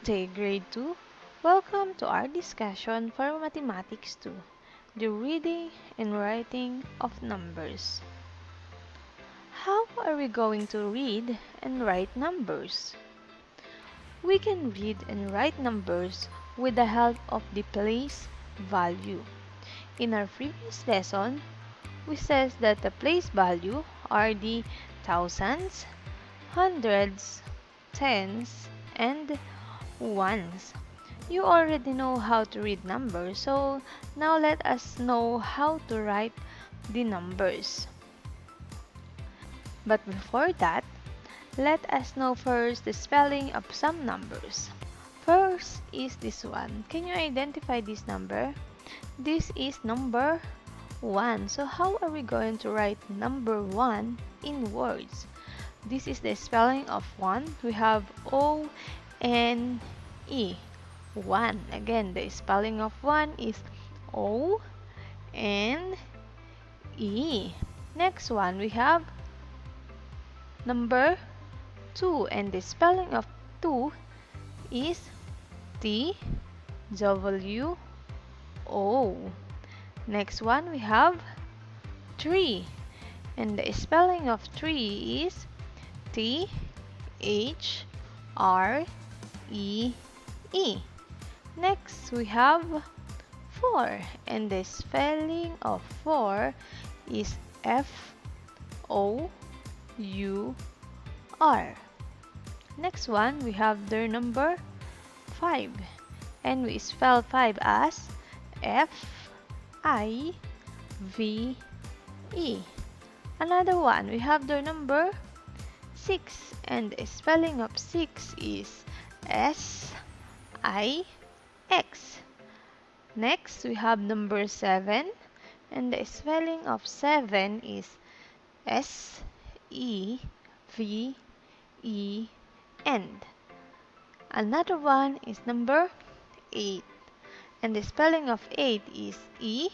day, Grade 2. Welcome to our discussion for Mathematics 2, the reading and writing of numbers. How are we going to read and write numbers? We can read and write numbers with the help of the place value. In our previous lesson, we said that the place value are the thousands, hundreds, tens, and ones. You already know how to read numbers, so now let us know how to write the numbers. But before that, let us know first the spelling of some numbers. First is this one. Can you identify this number? This is number 1. So how are we going to write number 1 in words? This is the spelling of 1. We have O-N-E. 1. Again, the spelling of 1 is O-N-E. Next one, we have number 2. And the spelling of 2 is T-W-O. Next one, we have 3. And the spelling of 3 is T-H-R-E-E. Next, we have 4. And the spelling of 4 is F-O-U-R. Next one, we have the number 5. And we spell 5 as F-I-V-E. Another one, we have the number 6. And the spelling of 6 is S-I-X. Next, we have number 7. And the spelling of 7 is S-E-V-E-N. Another one is number 8. And the spelling of 8 is E-I-G-H-T.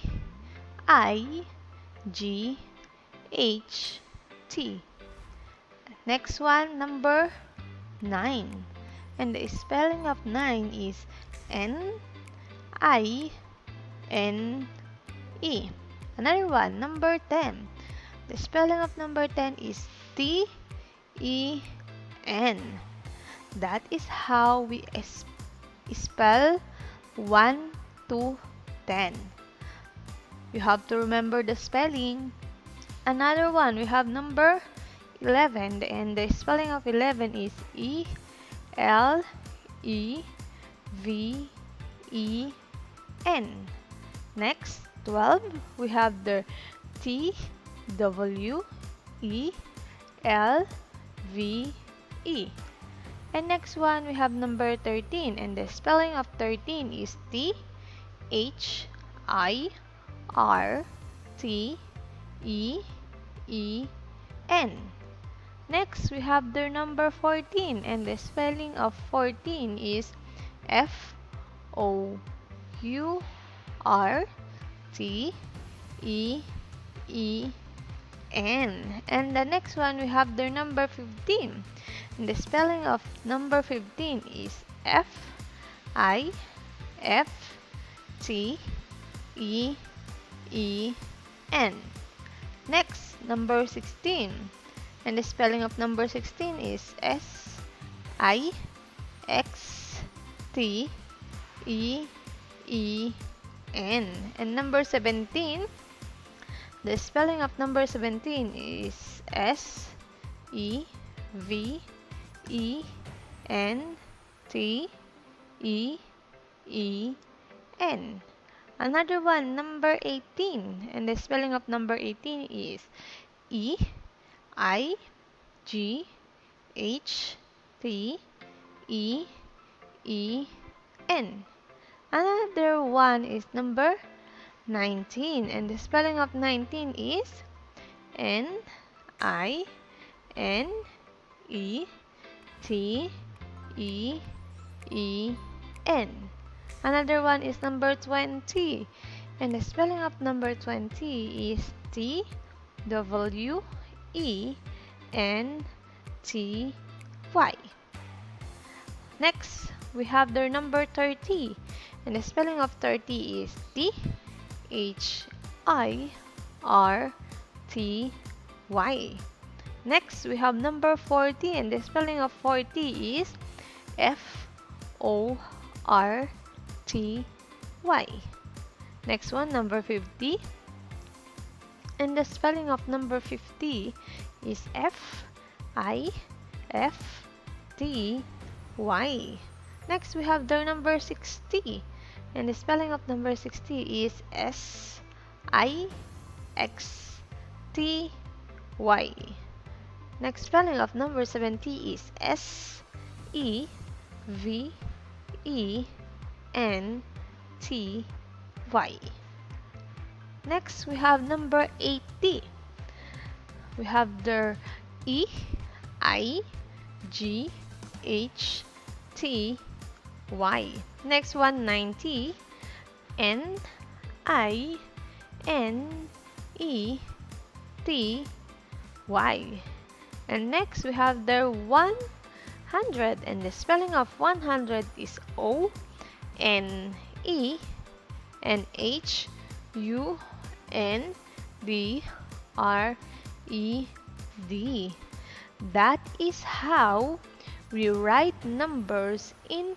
Next one, number 9. And the spelling of 9 is N-I-N-E. Another one, number 10. The spelling of number 10 is T-E-N. That is how we spell 1 to 10. You have to remember the spelling. Another one, we have number 11. And the spelling of 11 is E-L-E-V-E-N. Next, 12, we have the T-W-E-L-V-E. And next one, we have number 13. And the spelling of 13 is T-H-I-R-T-E-E-N. Next, we have the number 14. And the spelling of 14 is F-O-U-R-T-E-E-N. And the next one, we have the number 15. And the spelling of number 15 is F-I-F-T-E-E-N. Next, number 16. And the spelling of number 16 is S-I-X-T-E-E-N. And number 17, the spelling of number 17 is S-E-V-E-N-T-E-E-N. Another one, number 18. And the spelling of number 18 is E-I-G-H-T-E-E-N. Another one is number 19. And the spelling of 19 is N-I-N-E-T-E-E-N. Another one is number 20. And the spelling of number 20 is T-W-E-N-T-Y. Next, we have the number 30. And the spelling of 30 is Thirty. Next, we have number 40, and the spelling of 40 is Forty. Next one, number 50, and the spelling of number 50 is Fifty. Next, we have the number 60, and the spelling of number 60 is Sixty. Next spelling of number 70 is Seventy. Next, we have number 80. We have the Eighty. Next one, 90. Ninety. And next, we have the 100, and the spelling of 100 is Onehundred. That is how we write numbers in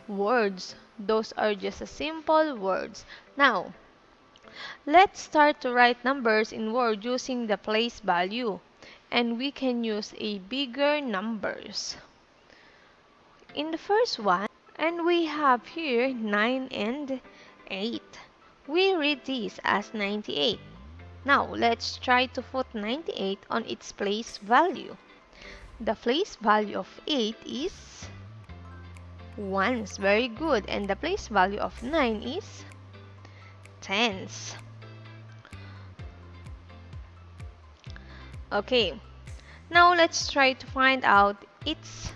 words. Those are just a simple words. Now, let's start to write numbers in words using the place value. And we can use a bigger numbers. In the first one, and we have here 9 and 8. We read this as 98. Now, let's try to put 98 on its place value. The place value of 8 is ones. Very good. And the place value of 9 is tens. Okay. Now, let's try to find out its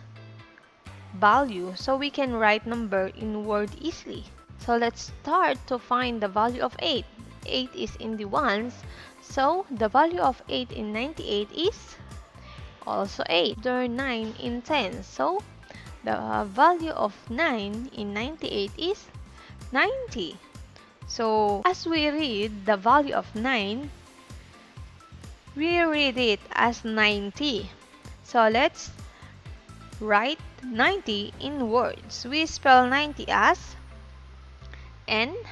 value so we can write number in word easily. So let's start to find the value of 8. 8 is in the ones, so the value of 8 in 98 is also 8. There are 9 in 10, so the value of 9 in 98 is 90. So as we read the value of 9, we read it as 90. So let's write 90 in words. We spell 90 as Ninety.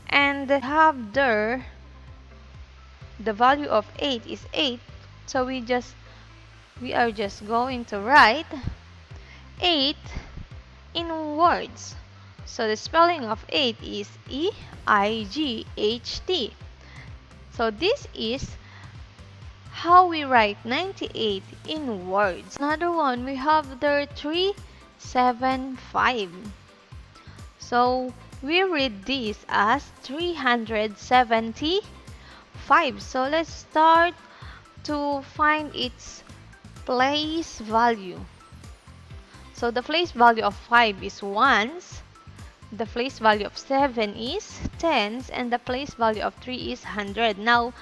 And have the value of 8 is 8. So we are just going to write 8 in words. So the spelling of 8 is Eight. So this is how we write 98 in words. Another one, we have the 375. So we read this as 375. So let's start to find its place value. So the place value of 5 is ones, the place value of 7 is tens, and the place value of 3 is 100. Now,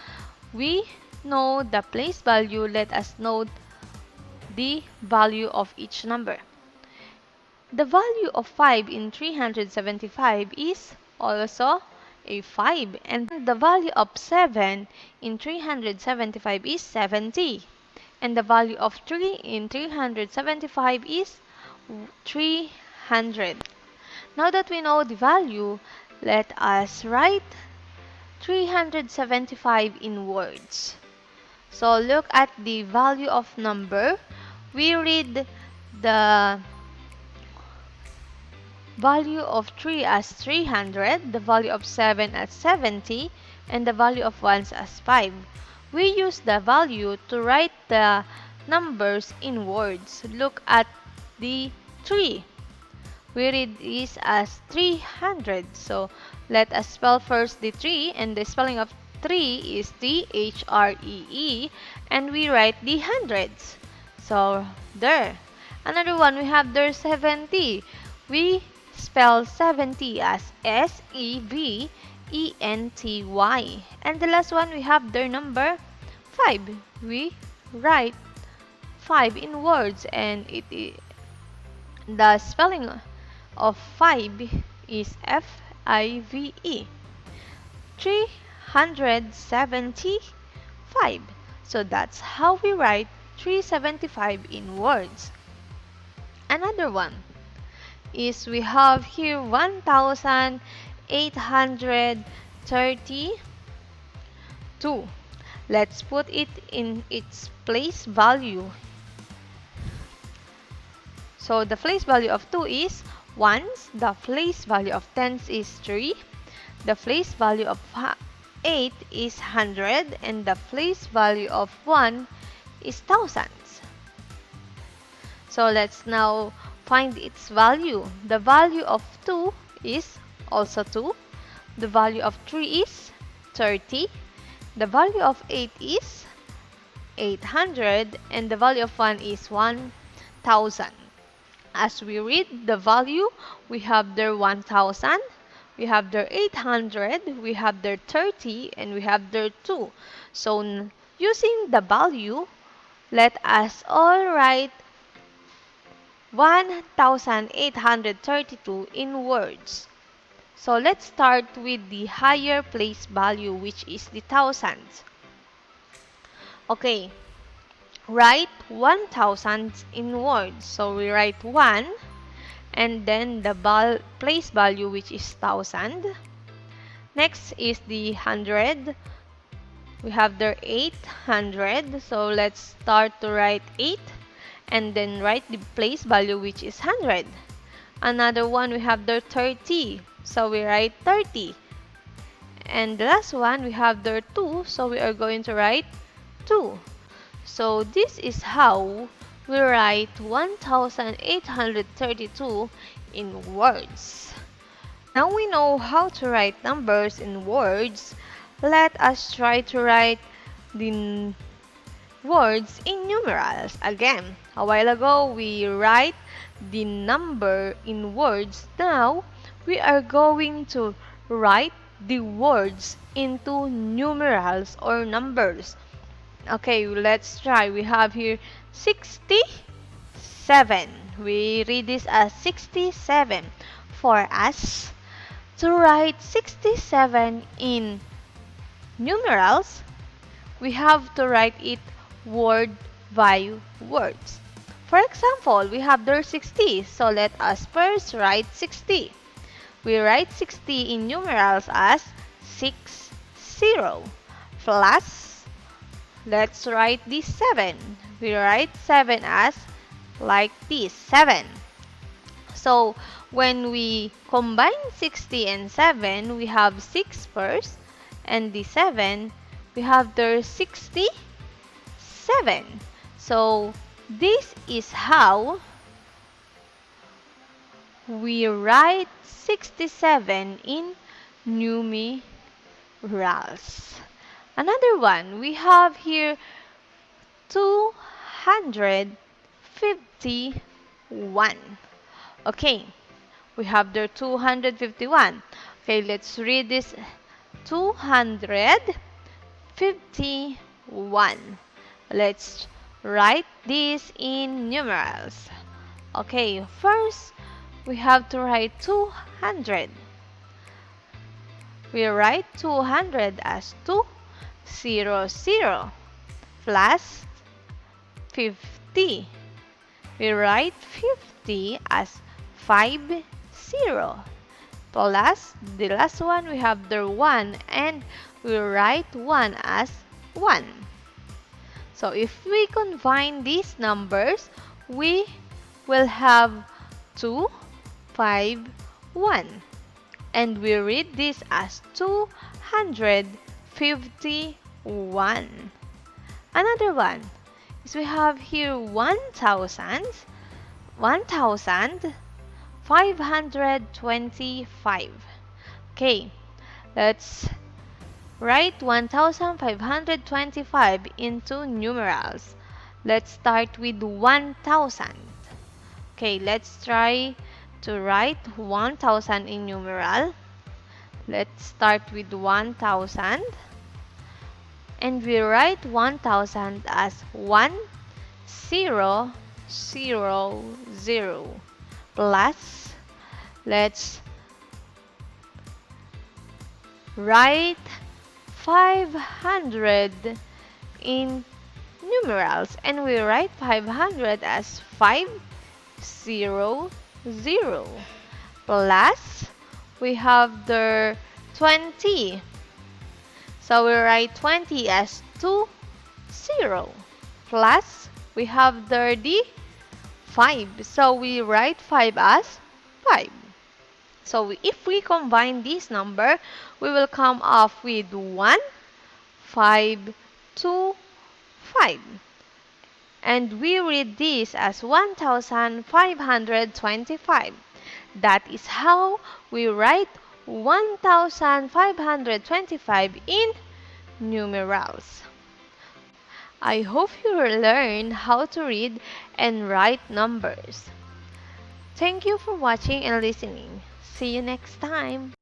we know the place value. Let us know the value of each number. The value of 5 in 375 is also a 5. And the value of 7 in 375 is 70. And the value of 3 in 375 is 300. Now that we know the value, let us write 375 in words. So look at the value of number. We read the value of 3 as 300, the value of 7 as 70, and the value of 1 as 5. We use the value to write the numbers in words. Look at the 3. We read this as 300. So let us spell first the 3, and the spelling of 3 is Three, and we write the hundreds. So there. Another one, we have there 70. We spell 70 as Seventy. And the last one, we have their number 5. We write 5 in words, and the spelling of 5 is F-I-V-E. 375. So that's how we write 375 in words. Another one is we have here 1832. Let's put it in its place value. So the place value of 2 is 1, the place value of tens is 3, the place value of 8 is 100, and the place value of 1 is thousands. So let's now find its value. The value of 2 is also 2. The value of 3 is 30. The value of 8 is 800. And the value of 1 is 1000. As we read the value, we have there 1000, we have there 800, we have there 30, and we have there 2. So using the value, let us all write 1832 in words. So let's start with the higher place value, which is the thousands. Okay, write 1000 in words. So we write 1 and then the place value, which is 1000. Next is the 100. We have there 800. So let's start to write 8 and then write the place value, which is 100. Another one, we have there 30. So we write 30. And the last one, we have there 2. So we are going to write 2. So this is how we write 1832 in words. Now we know how to write numbers in words. Let us try to write the words in numerals. Again, a while ago we write the number in words. Now we are going to write the words into numerals or numbers. Okay, let's try. We have here 67. We read this as 67. For us to write 67 in numerals, we have to write it word by words. For example, we have there 60. So let us first write 60. We write 60 in numerals as 60 plus, let's write this 7. We write 7 as like this, 7. So when we combine 60 and 7, we have 6 first, and the 7, we have there 67. So this is how we write 67 in numerals. Another one, we have here 251. Okay, we have there 251. Okay, let's read this. 251. Let's write this in numerals. Okay, first we have to write 200. We write 200 as 200 plus 50. We write 50 as 50 plus the last one, we have the 1, and we write 1 as 1. So if we combine these numbers, we will have 251. And we read this as 251. Another one is we have here 1,525. Okay, let's write 1,525 into numerals. Let's start with 1,000. Okay, let's try to write 1,000 in numeral. Let's start with 1,000. And we write 1,000 as 1 0, 0, 0 plus, let's write 500 in numerals, and we write 500 as 500 plus, we have the 20, so we write 20 as 20 plus, we have the 5, so we write 5 as 5. So if we combine this number, we will come up with 1, 5, 2, 5. And we read this as 1525. That is how we write 1525 in numerals. I hope you learned how to read and write numbers. Thank you for watching and listening. See you next time.